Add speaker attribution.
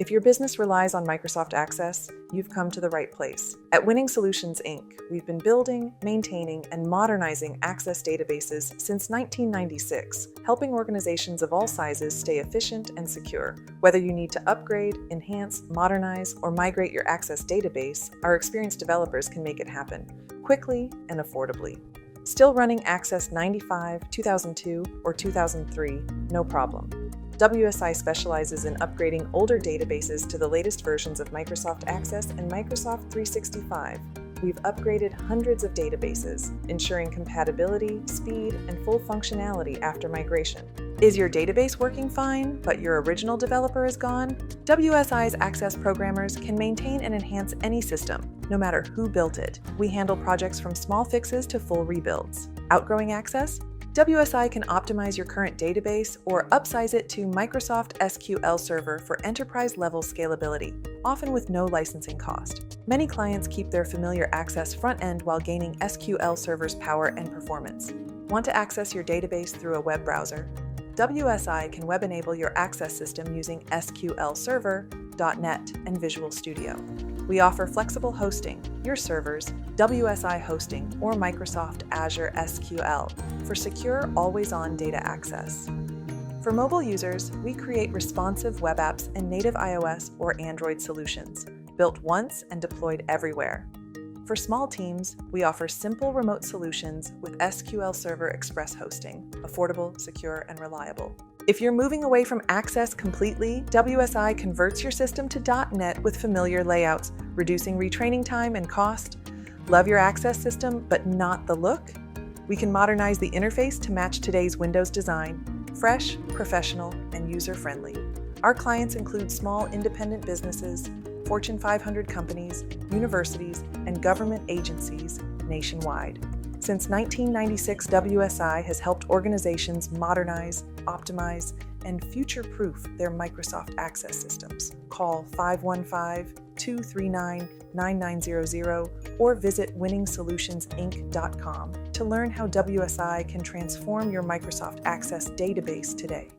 Speaker 1: If your business relies on Microsoft Access, you've come to the right place. At Winning Solutions, Inc., we've been building, maintaining, and modernizing Access databases since 1996, helping organizations of all sizes stay efficient and secure. Whether you need to upgrade, enhance, modernize, or migrate your Access database, our experienced developers can make it happen, quickly and affordably. Still running Access 95, 2002, or 2003? No problem. WSI specializes in upgrading older databases to the latest versions of Microsoft Access and Microsoft 365. We've upgraded hundreds of databases, ensuring compatibility, speed, and full functionality after migration. Is your database working fine, but your original developer is gone? WSI's Access programmers can maintain and enhance any system, no matter who built it. We handle projects from small fixes to full rebuilds. Outgrowing Access? WSI can optimize your current database or upsize it to Microsoft SQL Server for enterprise-level scalability, often with no licensing cost. Many clients keep their familiar Access front end while gaining SQL Server's power and performance. Want to access your database through a web browser? WSI can web-enable your Access system using SQL Server, .NET, and Visual Studio. We offer flexible hosting, your servers, WSI hosting, or Microsoft Azure SQL for secure, always-on data access. For mobile users, we create responsive web apps and native iOS or Android solutions, built once and deployed everywhere. For small teams, we offer simple remote solutions with SQL Server Express hosting, affordable, secure, and reliable. If you're moving away from Access completely, WSI converts your system to .NET with familiar layouts, reducing retraining time and cost. Love your Access system, but not the look? We can modernize the interface to match today's Windows design, fresh, professional, and user-friendly. Our clients include small independent businesses, Fortune 500 companies, universities, and government agencies nationwide. Since 1996, WSI has helped organizations modernize, optimize, and future-proof their Microsoft Access systems. Call 515-239-9900 or visit winningsolutionsinc.com to learn how WSI can transform your Microsoft Access database today.